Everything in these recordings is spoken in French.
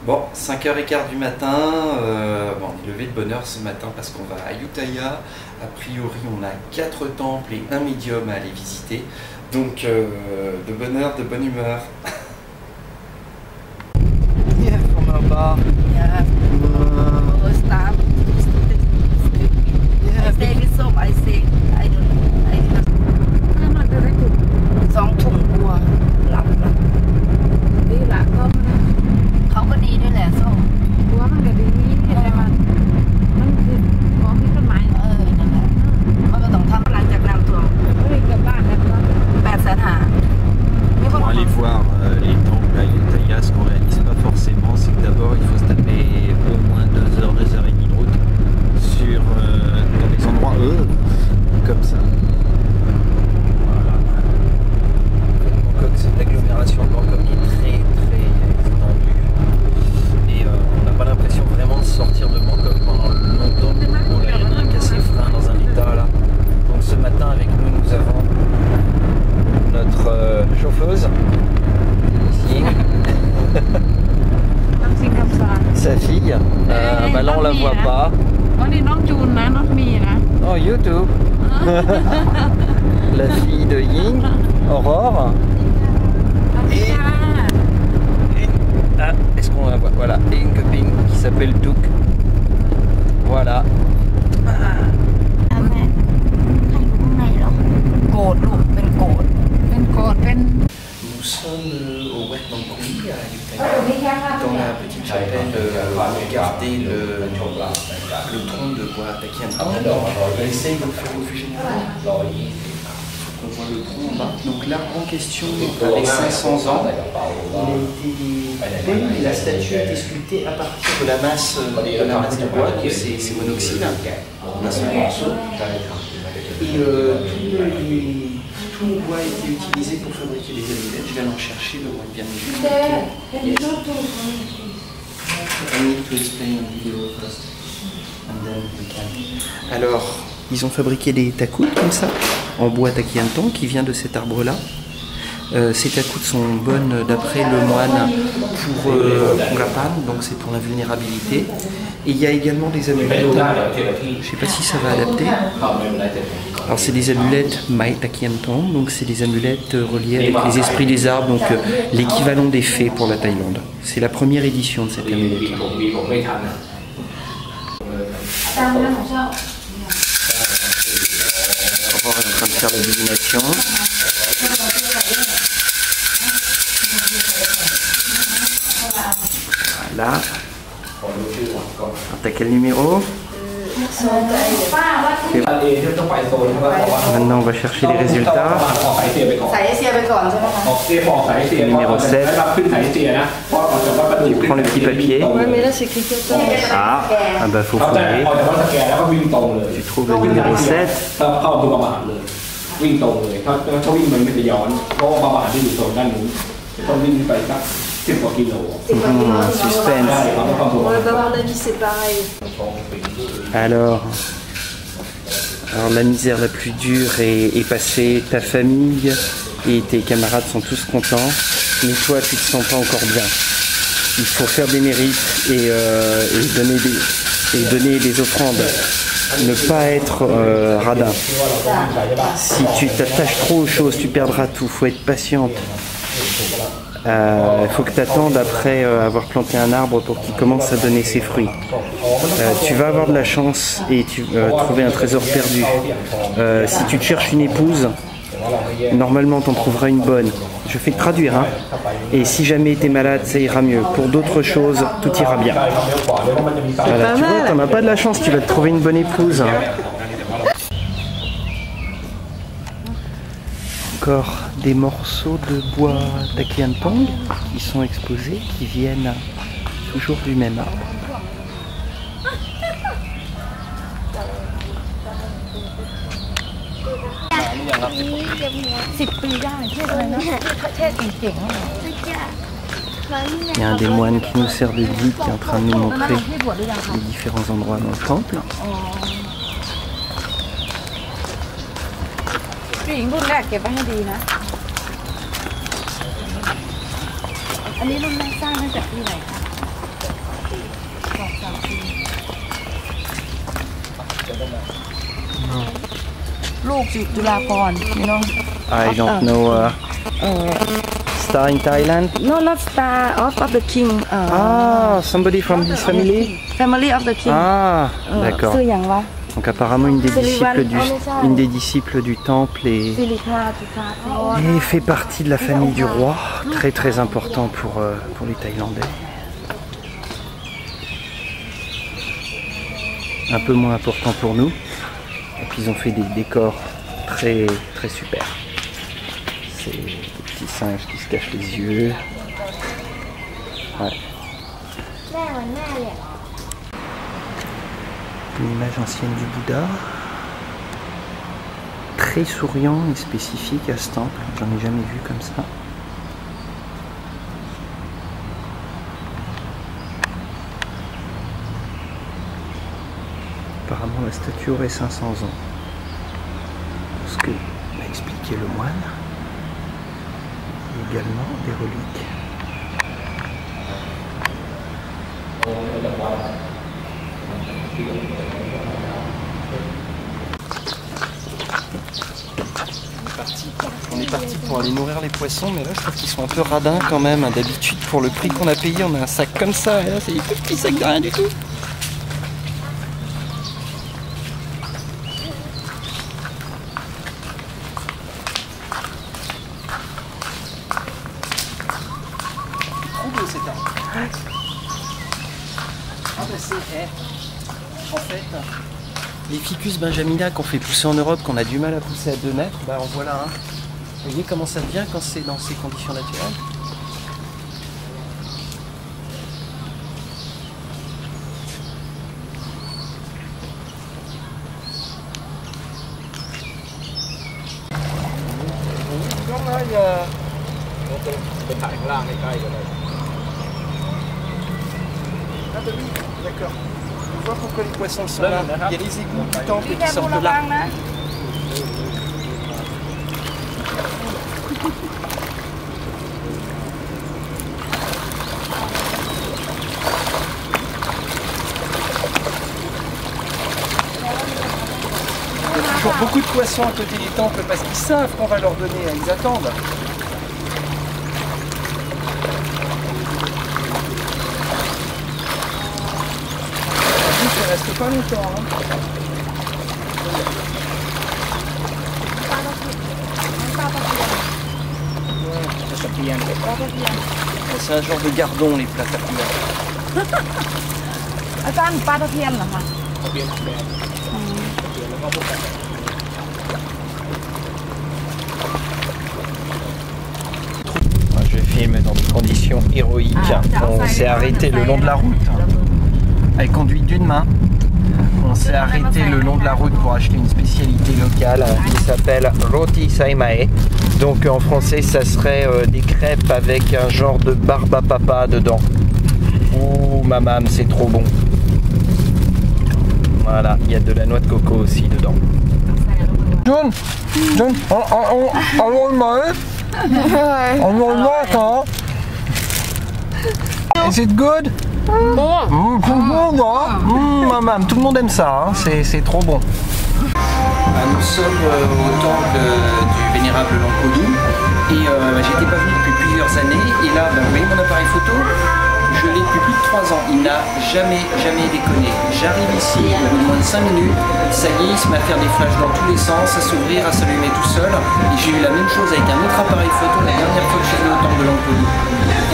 Bon, 5h15 du matin, bon, on est levé de bonne heure ce matin parce qu'on va à Ayutthaya. A priori, on a 4 temples et un médium à aller visiter. Donc, de bonne heure, de bonne humeur. Yeah, from our bar. Yeah. Staff. Yeah. I say this soap. I say I don't know. I don't know. ถ้ามันจะได้ถูก 2 ถุงกลัวหลับนะ ดีละก็มัน เขาก็ดีด้วยแหละส้ม ตัวมันก็ดีแต่มันคือของที่ต้นไม้ นั่นแหละเขาก็ต้องทำหลังจากน้ำท่วม เฮ้ยกลับบ้านแล้วก็ 800,000 มีคน Pour aller voir les temples à Ayutthaya, ce qu'on réalise pas forcément, c'est que d'abord il faut se taper au moins 2 heures, 2 heures et demie de route sur dans des endroits comme ça. Voilà. Bangkok, c'est une agglomération de Bangkok qui est très très étendue et on n'a pas l'impression vraiment de sortir de Bangkok pendant longtemps. Bon, là, il y en a un qui a ses freins dans un état là. Donc ce matin avec nous, nous avons notre chauffeuse ici, ทำสิ่งคำสอน sa fille. Bah là on la voit pas. วันนี้น้องจูนนะน้องมีนะ Oh YouTube. La fille de Ying, Aurore. สวัสดีค่ะ Ah, est-ce qu'on la voit? Voilà, et une copine qui s'appelle Touk. Voilà. แม่ใครอยู่ข้างในหรอโกรธลูกเป็นโกรธ เป็นโกรธเป็น Nous sommes au Wat Nong Kui à Ayutthaya. Dans la petite chapelle, regardez le tronc de bois Takiantong. On essaye de faire une vue générale. On voit le tronc en bas. Donc l'arbre en question, avec 500 ans, il a été peint et la statue a été sculptée à partir de la masse de bois, donc c'est monoxyde, un seul morceau. Et tout le bois a été utilisé pour fabriquer les amulettes. Je viens d'en chercher, le moins bien expliquer. I need to explain on video first, and then we can. Alors, ils ont fabriqué des takout comme ça, en bois takiantong, qui vient de cet arbre-là. Ces takout sont bonnes d'après le moine pour Rapan, donc c'est pour l'invulnérabilité. Et il y a également des amulettes, je ne sais pas si ça va adapter. Alors c'est des amulettes Mai Takiantong, donc c'est des amulettes reliées avec les esprits des arbres, donc l'équivalent des fées pour la Thaïlande. C'est la première édition de cette amulette-là. Aurore est en train de faire la divination. Voilà. T'as quel numéro? Maintenant on va chercher les résultats. ใส่เสียไปก่อนใช่ไหมคะ Numéro 7. Tu prends le petit papier. Ouais, mais là c'est écrit que ça. Ah bah faut fouiller. Tu trouves le numéro 7. วิ่งตรงเลยถ้าวิ่งมันจะย้อนเพราะว่าบาบาที่อยู่โซนด้านนู้นจะต้องวิ่งไปสัก10 กว่ากิโล Suspense. On va avoir l'avis c'est pareil. Alors la misère la plus dure est passée. Ta famille et tes camarades sont tous contents, mais toi tu te sens pas encore bien. Il faut faire des mérites et donner des offrandes. Ne pas être radin. Si tu t'attaches trop aux choses, tu perdras tout. Il faut être patiente. Il faut que tu attendes après avoir planté un arbre pour qu'il commence à donner ses fruits. Tu vas avoir de la chance et tu trouver un trésor perdu. Si tu te cherches une épouse, normalement tu en trouveras une bonne. Je fais traduire, hein. Et si jamais tu es malade, ça ira mieux. Pour d'autres choses, tout ira bien. Voilà, tu vois, t'en as pas de la chance, tu vas te trouver une bonne épouse. Encore des morceaux de bois Takiantong qui sont exposés, qui viennent toujours du même arbre. Il y a un des moines qui nous sert de guide qui est en train de nous montrer les différents endroits dans le temple. ผู้หญิงรุ่นแรกเก็บไว้ให้ดีนะ อันนี้รุ่นแรกสร้างตั้งแต่ปีไหนคะ 16 ตุลาคม you know I don't know. Star in Thailand? no not star of the king Ah, somebody from his family? family of the king Ah, d'accord. ชื่ออย่างวะ Donc apparemment une des disciples du temple สิริพาจุฑาภรณ์ et fait partie de la famille du roi, très très important pour les Thaïlandais. Un peu moins important pour nous. Et puis ils ont fait des décors très très super. C'est des petits singes qui se cachent les yeux. Ouais. Une image ancienne du Bouddha. Très souriant et spécifique à ce temple. J'en ai jamais vu comme ça. Apparemment la statue aurait 500 ans. Ce que m'a expliqué le moine. Et également des reliques. On est parti pour aller nourrir les poissons, mais là je trouve qu'ils sont un peu radins quand même. D'habitude pour le prix qu'on a payé on a un sac comme ça, et là c'est des tout petits sacs de rien du tout. En fait, les ficus benjamina qu'on fait pousser en Europe, qu'on a du mal à pousser à 2 mètres, bah en voilà un. Vous voyez comment ça devient quand c'est dans ces conditions naturelles? Ah bah oui, d'accord. On voit pourquoi les poissons sont là. Il y a les égouts du temple qui sortent de là. Il y a toujours beaucoup de poissons à côté des temples parce qu'ils savent qu'on va leur donner, ils attendent. Ça reste pas longtemps. C'est un genre de gardon les plats tapiens. อาจารย์ปลาตะเพียนเหรอคะ Je filme dans des conditions héroïques. On s'est arrêté le long de la route. Elle conduit d'une main. On s'est arrêté le long de la route pour acheter une spécialité locale qui s'appelle Roti Saimae. Donc en français ça serait des crêpes avec un genre de barbe à papa dedans. Ouh mamam, c'est trop bon. Voilà, il y a de la noix de coco aussi dedans. John, Is it good? Maman, tout le monde aime ça, hein. C'est trop bon. Nous sommes au temple du vénérable Longkodou et j'étais pas venu depuis plusieurs années et là, vous voyez mon appareil photo, je l'ai depuis plus de 3 ans, il n'a jamais déconné. J'arrive ici, au bout de moins de 5 minutes, ça y est, il se met à faire des flashs dans tous les sens, à s'ouvrir, à s'allumer tout seul. Et j'ai eu la même chose avec un autre appareil photo la dernière fois que je suis venu au temple de Longkodou.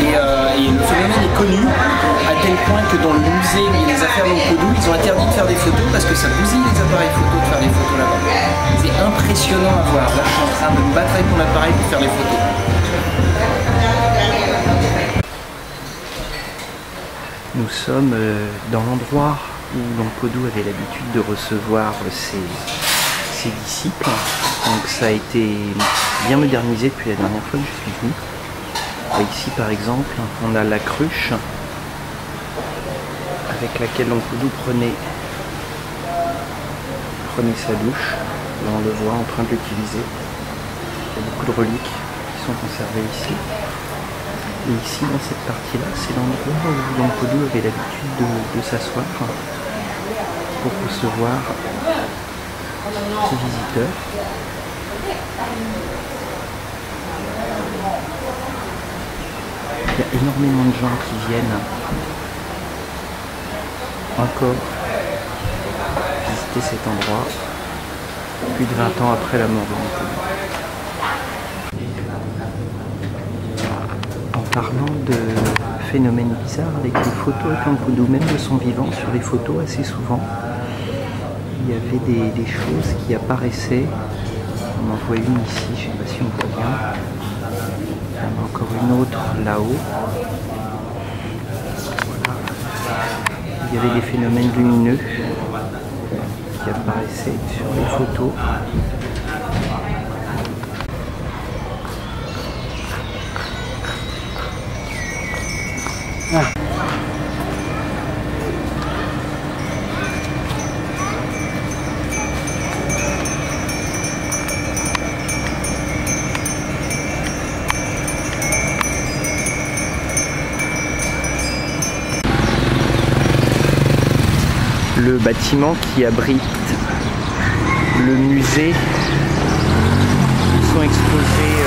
Et le phénomène est connu à tel point que dans le musée où il y a les affaires Longkodou, ils ont interdit de faire des photos parce que ça bousille les appareils photo de faire des photos là-bas. C'est impressionnant à voir. Là, je suis en train de me battre avec mon appareil pour faire les photos. Nous sommes dans l'endroit où Longkodou avait l'habitude de recevoir ses disciples. Donc ça a été bien modernisé depuis la dernière fois que je suis venu. Ici par exemple, on a la cruche avec laquelle Longkodou prenait sa douche. Là on le voit en train de l'utiliser. Il y a beaucoup de reliques qui sont conservées ici. Et ici, dans cette partie-là, c'est l'endroit où Longkodou avait l'habitude de s'asseoir pour recevoir petits visiteurs. Il y a énormément de gens qui viennent encore visiter cet endroit plus de 20 ans après la mort de Napoléon. En parlant de phénomènes bizarres avec les photos à Campoudou, même de son vivant, sur les photos assez souvent, il y avait des choses qui apparaissaient. On en voit une ici, je ne sais pas si on voit bien. Il y en a encore une autre là-haut. Voilà. Il y avait des phénomènes lumineux qui apparaissaient sur les photos. Ah. Le bâtiment qui abrite le musée, où sont exposées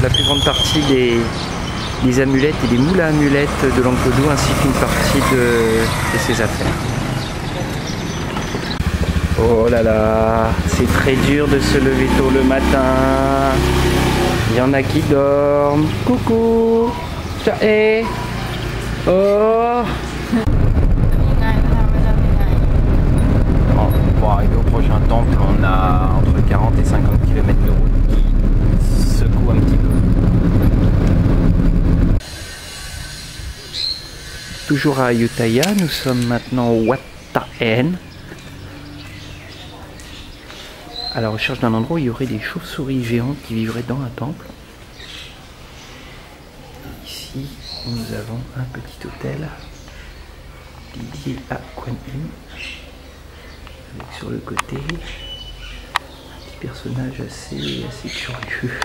la plus grande partie des amulettes et des moules à amulettes de Longkodou, ainsi qu'une partie de ses affaires. Oh là là, c'est très dur de se lever tôt le matin. Il y en a qui dorment. Coucou. Ciao. Oh. Pour arriver au prochain temple, on a entre 40 et 50 km de route qui secoue un petit peu. Toujours à Ayutthaya, nous sommes maintenant au Wat Ta'en, à la recherche d'un endroit où il y aurait des chauves-souris géantes qui vivraient dans un temple. Ici, nous avons un petit hôtel dédié à Kuan Yin, avec sur le côté un petit personnage assez curieux.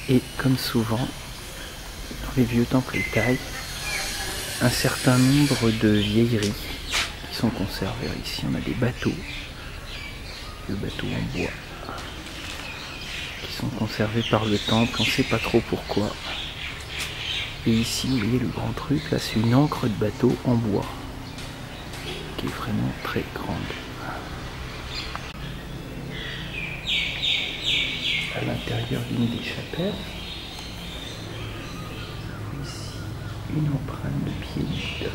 Et comme souvent, dans les vieux temples thaïs, un certain nombre de vieilleries qui sont conservées. Ici on a des bateaux, des bateaux en bois, qui sont conservés par le temple, on ne sait pas trop pourquoi. Et ici, vous voyez le grand truc, là c'est une ancre de bateau en bois, qui est vraiment très grande. À l'intérieur d'une des chapelles, ici une empreinte de pied Bouddha.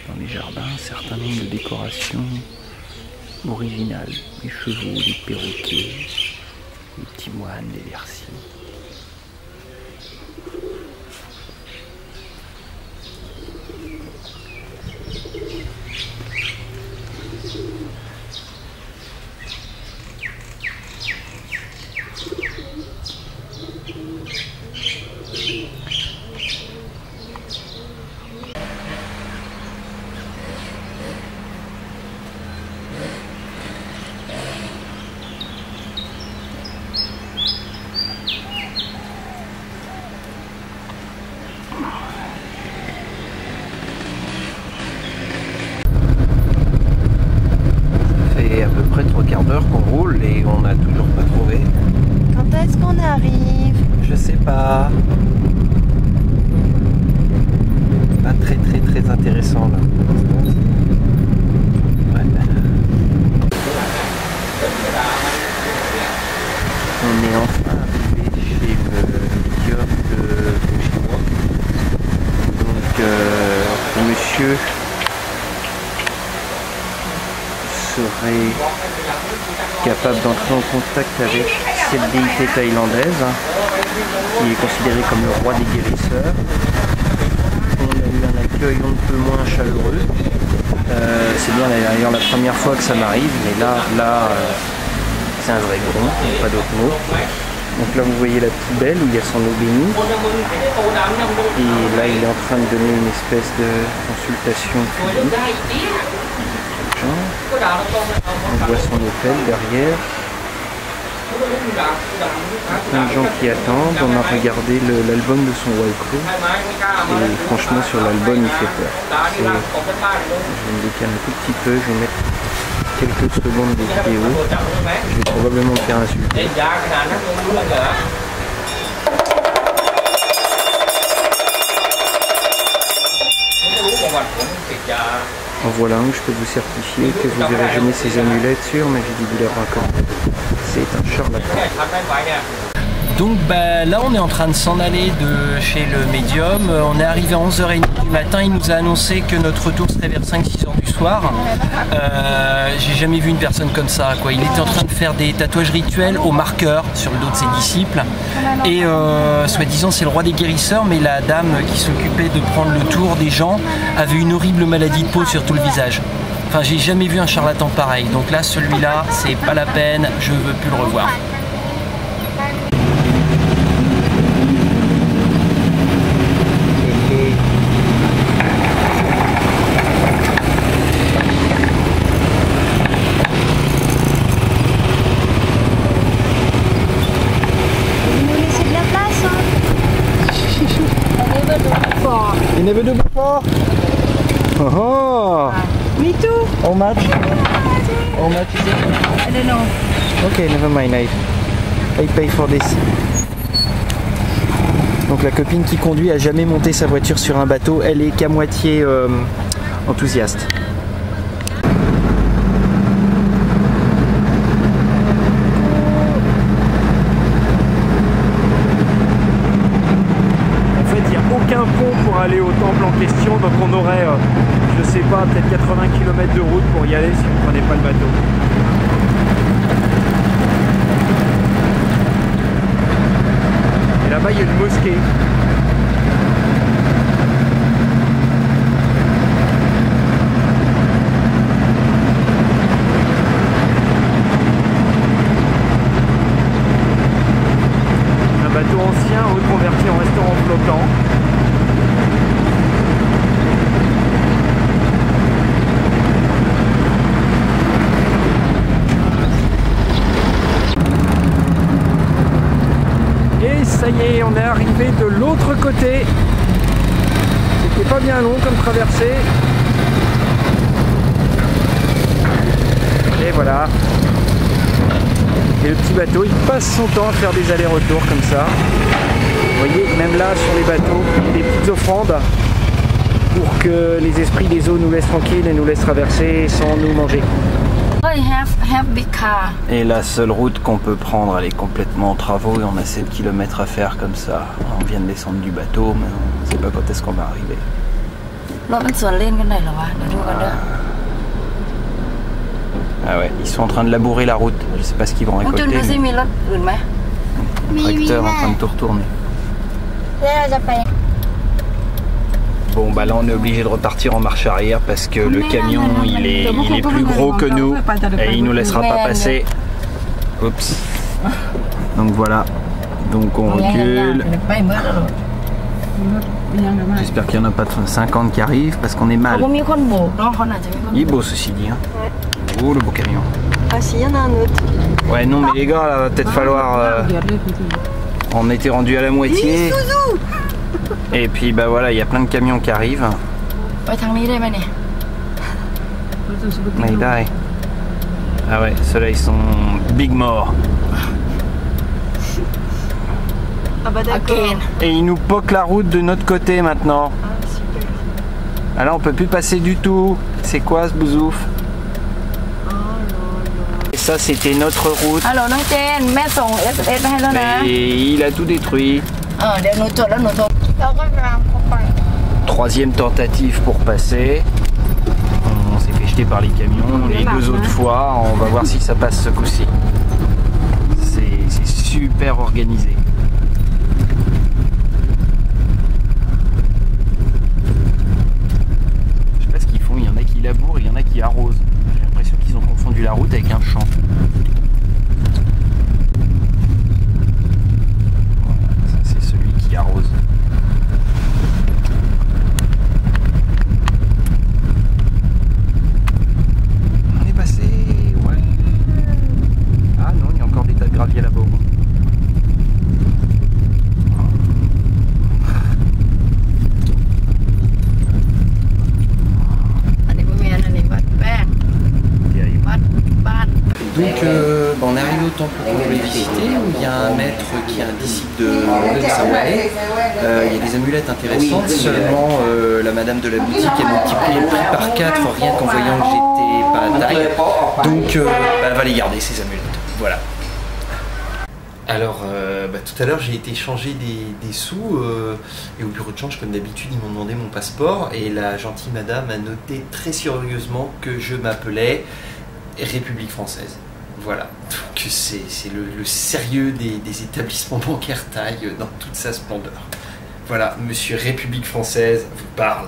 Dans les jardins, un certain nombre de décorations originales, les chevaux, les perroquets, les petits moines, les versis. À peu près 3/4 d'heure qu'on roule et on n'a toujours pas trouvé. Quand est-ce qu'on arrive? Je sais pas. Pas très intéressant là. Ouais. On est enfin arrivé chez le médium de chez moi. Donc le monsieur serait capable d'entrer en contact avec cette déité thaïlandaise qui est considérée comme le roi des guérisseurs. On a eu un accueil on ne peut moins chaleureux. C'est bien d'ailleurs la première fois que ça m'arrive, mais là c'est un vrai gros, pas d'autre mot. Donc là vous voyez la poubelle où il y a son eau bénie. Et là il est en train de donner une espèce de consultation publique. On voit son hôtel derrière. Plein de gens qui attendent. On a regardé l'album de son walkthrough et franchement sur l'album il fait peur. Je vais me décaler un tout petit peu, je vais mettre quelques secondes de vidéo. Je vais probablement me faire insulter. En voilà un où je peux vous certifier que vous verrez jamais ces amulettes sur Navigibulaire Raccord. C'est un charlatan. Donc là on est en train de s'en aller de chez le médium. On est arrivé à 11h30 du matin. Il nous a annoncé que notre retour serait vers 5-6 h du soir. J'ai jamais vu une personne comme ça, quoi. Il était en train de faire des tatouages rituels au marqueur sur le dos de ses disciples. Et soi-disant c'est le roi des guérisseurs, mais la dame qui s'occupait de prendre le tour des gens avait une horrible maladie de peau sur tout le visage. Enfin j'ai jamais vu un charlatan pareil. Donc là celui-là c'est pas la peine, je veux plus le revoir. You never do before? Oh, Me too. how much? How much is it? I don't know. Okay, never mind. I pay for this. Donc la copine qui conduit a jamais monté sa voiture sur un bateau. Elle est qu'à moitié enthousiaste. Pour aller au temple en question, donc on aurait je sais pas, peut-être 80 km de route pour y aller si vous prenez pas le bateau. Et là-bas il y a une mosquée. Un bateau ancien reconverti en restaurant flottant. Ça y est, on est arrivé de l'autre côté. C'était pas bien long comme traversée. Et voilà. Et le petit bateau, il passe son temps à faire des allers-retours comme ça. Vous voyez, même là sur les bateaux, il y a des petites offrandes pour que les esprits des eaux nous laissent tranquilles et nous laissent traverser sans nous manger. Have big car. Et la seule route qu'on peut prendre, elle est complètement en travaux et on a 7 km à faire comme ça. On vient de descendre du bateau, mais on ne sait pas quand est-ce qu'on va arriver. Ah ouais, ils sont en train de labourer la route. Je sais pas ce qu'ils vont récolter. Mais... le tracteur en train de tout retourner. Bon bah là on est obligé de repartir en marche arrière parce que le camion il est plus gros que nous et il nous laissera pas passer. Oups. Donc voilà. Donc on recule. J'espère qu'il n'y en a pas de 50 qui arrivent parce qu'on est mal. Il est beau ceci dit. Hein. Oh le beau camion. Ah si, il y en a un autre. Ouais non mais les gars là va peut-être falloir... On était rendu à la moitié. Et puis bah voilà, il y a plein de camions qui arrivent. Ah ouais, ceux-là ils sont big morts. Ah bah d'accord. Et ils nous poquent la route de notre côté maintenant. Ah super. Ah là on peut plus passer du tout. C'est quoi ce bousouf? Et ça c'était notre route. Alors non Jen, mẹส่ง SMS ให้แล้วนะ Et il a tout détruit. เดี๋ยวหนูจดแล้วหนูโทรเราก็ตามเขาไป Troisième tentative pour passer. On s'est fait jeter par les camions. Les deux autres fois, on va voir si ça passe ce coup-ci. C'est super organisé. Je sais pas ce qu'ils font. Il y en a qui labourent, il y en a qui arrosent. J'ai l'impression qu'ils ont confondu la route avec un champ. Ça c'est celui qui arrose. On est passé, ouais. Ah non, il y a encore des tas de gravier là-bas. Donc on est arrivé au temple pour le visiter, où il y a un maître qui est un disciple de Sawai. Il y a des amulettes intéressantes, seulement la madame de la boutique elle m'a multiplié le prix par 4 rien qu'en voyant que j'étais pas à taille. Donc elle va les garder ces amulettes. Voilà. Alors, tout à l'heure j'ai été changer des sous et au bureau de change comme d'habitude ils m'ont demandé mon passeport et la gentille madame a noté très sérieusement que je m'appelais République française. Voilà, donc c'est le sérieux des établissements bancaires taille dans toute sa splendeur. Voilà, monsieur République française vous parle.